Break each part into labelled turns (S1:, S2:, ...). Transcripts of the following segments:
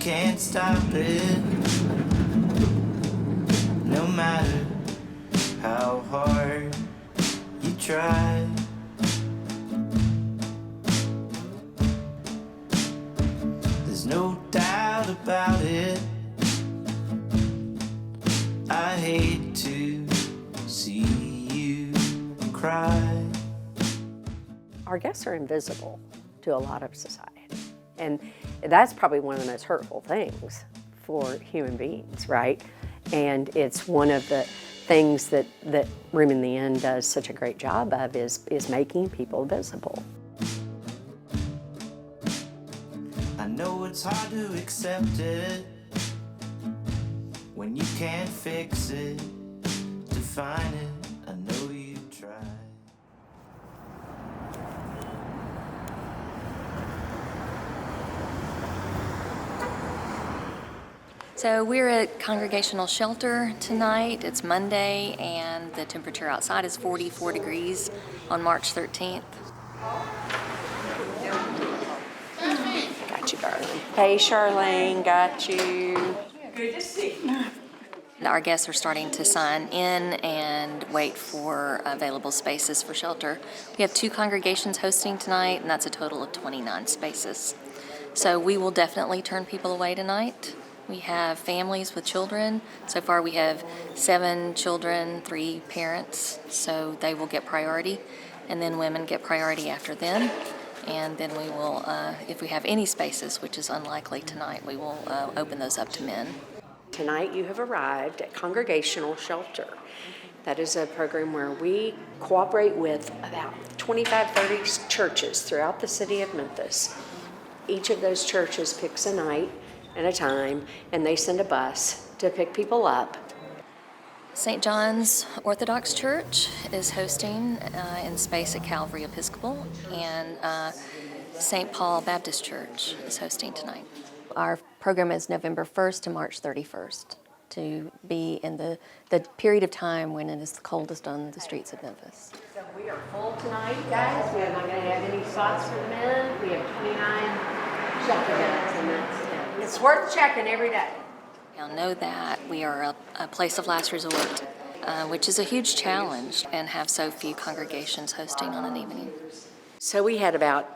S1: can't stop it, no matter how hard you try. There's no doubt about it, I hate to see you cry.
S2: Our guests are invisible to a lot of society. And that's probably one of the most hurtful things for human beings, right? And it's one of the things that Room in the Inn does such a great job of is making people visible.
S1: I know it's hard to accept it when you can't fix it, define it, I know you try.
S3: So we're at Congregational Shelter tonight. It's Monday and the temperature outside is 44 degrees on March 13th.
S2: Got you, darling. Hey, Charlene, got you.
S4: Good to see you.
S3: Our guests are starting to sign in and wait for available spaces for shelter. We have 2 congregations hosting tonight, and that's a total of 29 spaces. So we will definitely turn people away tonight. We have families with children. So far we have 7 children, 3 parents, so they will get priority. And then women get priority after them. And then we will, if we have any spaces, which is unlikely tonight, we will open those up to men.
S2: Tonight you have arrived at Congregational Shelter. That is a program where we cooperate with about 25-30 churches throughout the city of Memphis. Each of those churches picks a night and a time, and they send a bus to pick people up.
S3: St. John's Orthodox Church is hosting in space at Calvary Episcopal, and St. Paul Baptist Church is hosting tonight. Our program is November 1st to March 31st to be in the period of time when it is the coldest on the streets of Memphis.
S2: So we are full tonight, guys. We are not going to have any spots for the men. We have 29 shelter beds, and that's it. It's worth checking every day.
S3: Now know that we are a place of last resort, which is a huge challenge, and have so few congregations hosting on an evening.
S2: So we had about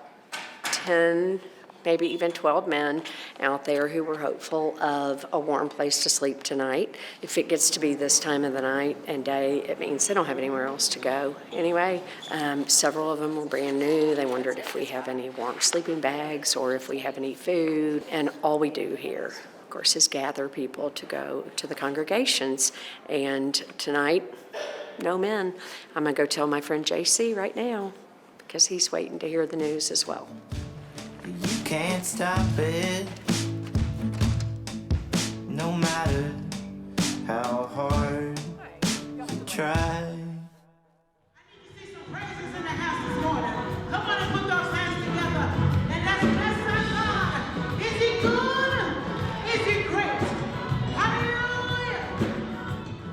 S2: 10, maybe even 12 men out there who were hopeful of a warm place to sleep tonight. If it gets to be this time of the night and day, it means they don't have anywhere else to go. Anyway, several of them were brand new. They wondered if we have any warm sleeping bags or if we have any food. And all we do here, of course, is gather people to go to the congregations. And tonight, no men. I'm going to go tell my friend JC right now because he's waiting to hear the news as well.
S1: You can't stop it, no matter how hard you try.
S4: I need to see some praises in the house this morning. Come on and put those hands together and let's bless our God. Is He good? Is He great? Hallelujah!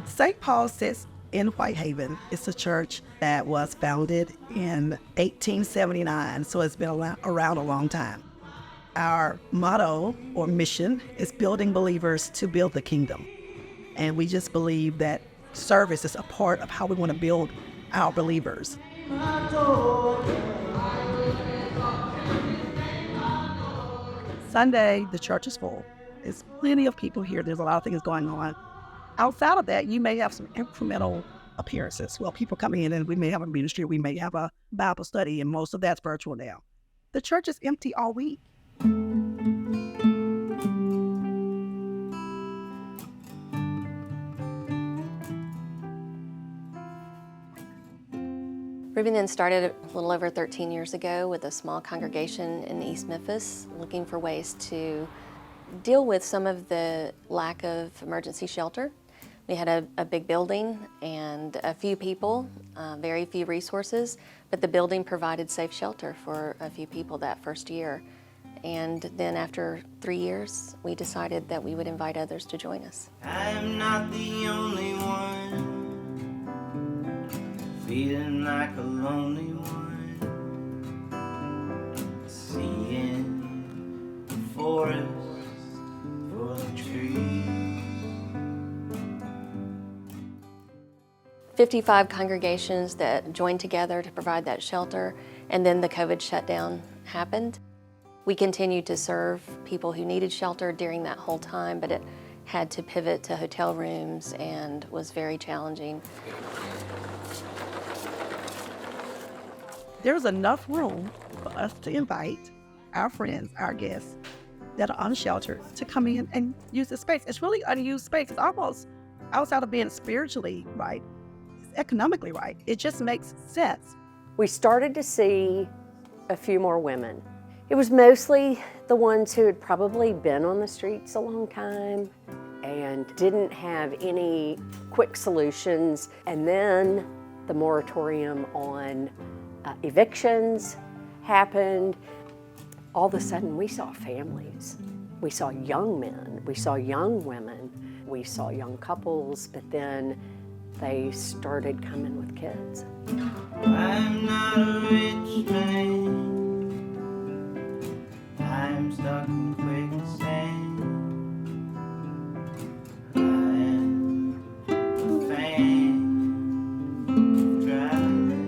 S5: St. Paul sits in Whitehaven. It's a church that was founded in 1879, so it's been around a long time. Our motto or mission is building believers to build the kingdom. And we just believe that service is a part of how we want to build our believers. Sunday, the church is full. There's plenty of people here. There's a lot of things going on. Outside of that, you may have some incremental appearances. Well, people coming in and we may have a ministry, we may have a Bible study, and most of that's virtual now. The church is empty all week.
S3: Room in the Inn started a little over 13 years ago with a small congregation in East Memphis, looking for ways to deal with some of the lack of emergency shelter. We had a big building and a few people, very few resources, but the building provided safe shelter for a few people that first year. And then after 3 years, we decided that we would invite others to join us.
S1: I'm not the only one feeling like a lonely one, seeing the forest
S3: 55 congregations that joined together to provide that shelter, and then the COVID shutdown happened. We continued to serve people who needed shelter during that whole time, but it had to pivot to hotel rooms and was very challenging.
S5: There's enough room for us to invite our friends, our guests that are unsheltered to come in and use the space. It's really unused space. It's almost outside of being spiritually right. It's economically right. It just makes sense.
S2: We started to see a few more women. It was mostly the ones who had probably been on the streets a long time and didn't have any quick solutions. And then the moratorium on evictions happened. All of a sudden, we saw families. We saw young men, we saw young women, we saw young couples, but then they started coming with kids.
S1: I'm not a rich man. I'm stuck in quicksand. I am a fan of driving.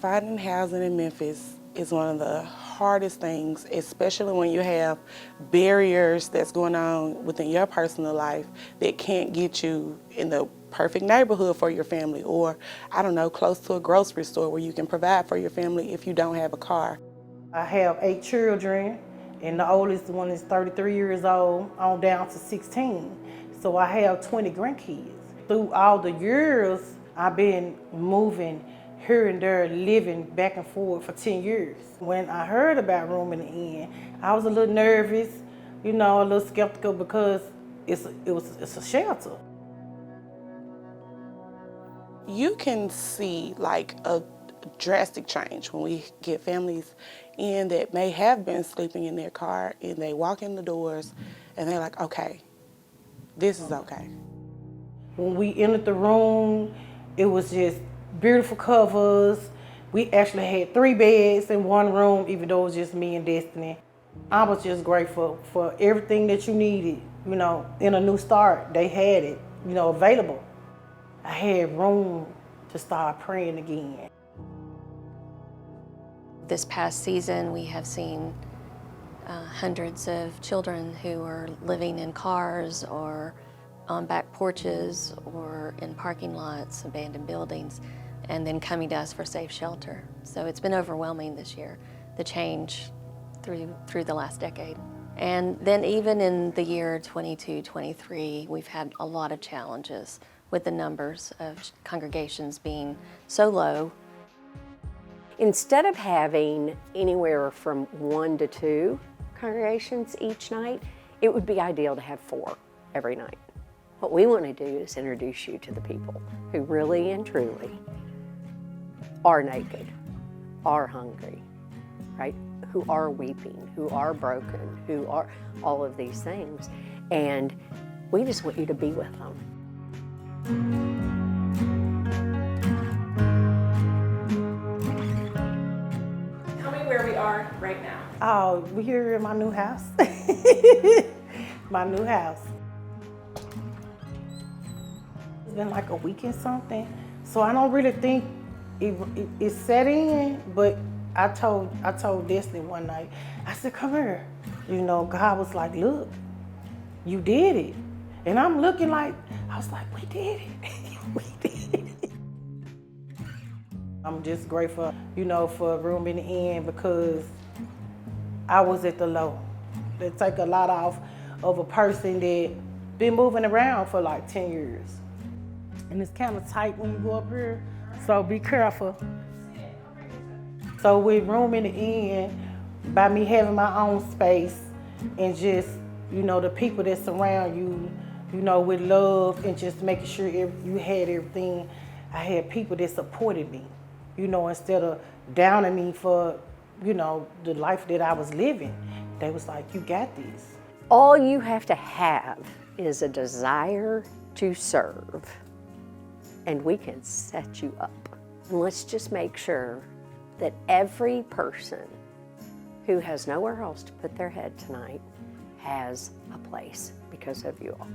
S6: Finding housing in Memphis is one of the hardest things, especially when you have barriers that's going on within your personal life that can't get you in the perfect neighborhood for your family, or, I don't know, close to a grocery store where you can provide for your family if you don't have a car.
S7: I have 8 children, and the oldest one is 33 years old, on down to 16. So I have 20 grandkids. Through all the years, I've been moving here and there, living back and forth for 10 years. When I heard about Room in the Inn, I was a little nervous, a little skeptical, because it's a shelter.
S6: You can see like a drastic change when we get families in that may have been sleeping in their car, and they walk in the doors and they're like, okay, this is okay.
S7: When we entered the room, it was just beautiful covers. We actually had 3 beds in one room, even though it was just me and Destiny. I was just grateful for everything that you needed, in a new start. They had it, available. I had room to start praying again.
S3: This past season, we have seen hundreds of children who are living in cars or on back porches or in parking lots, abandoned buildings, and then coming to us for safe shelter. So it's been overwhelming this year, the change through the last decade. And then even in the year 22-23, we've had a lot of challenges with the numbers of congregations being so low.
S2: Instead of having anywhere from 1 to 2 congregations each night, it would be ideal to have 4 every night. What we want to do is introduce you to the people who really and truly are naked, are hungry, right? Who are weeping, who are broken, who are all of these things. And we just want you to be with them.
S8: Tell me where we are right now.
S7: Oh, we're here in my new house. My new house. It's been like a week and something, so I don't really think it set in, but I told Destiny one night, I said, come here. God was like, look, you did it. And I'm looking like, I was like, we did it. We did it. I'm just grateful, for Room in the Inn, because I was at the low. It take a lot off of a person that been moving around for like 10 years. And it's kind of tight when you go up here, so be careful. So with Room in the Inn, by me having my own space and just, the people that surround you, with love and just making sure you had everything, I had people that supported me, instead of downing me for, the life that I was living. They was like, you got this.
S2: All you have to have is a desire to serve, and we can set you up. And let's just make sure that every person who has nowhere else to put their head tonight has a place because of you all.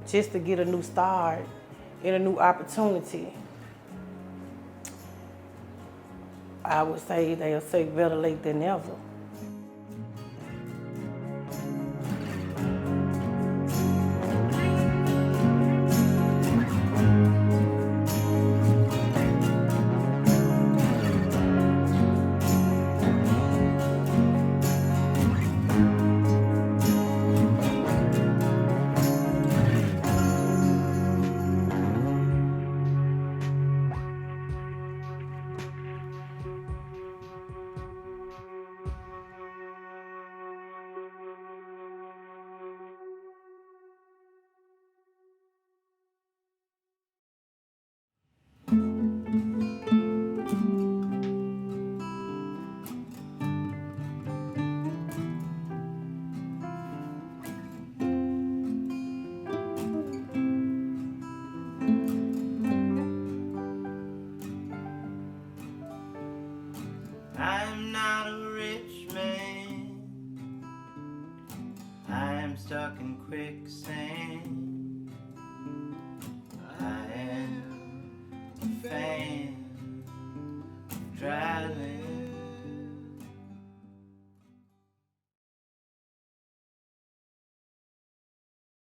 S7: Just to get a new start and a new opportunity, I would say they'll say better late than never.
S1: I'm not a rich man, I'm stuck in quicksand.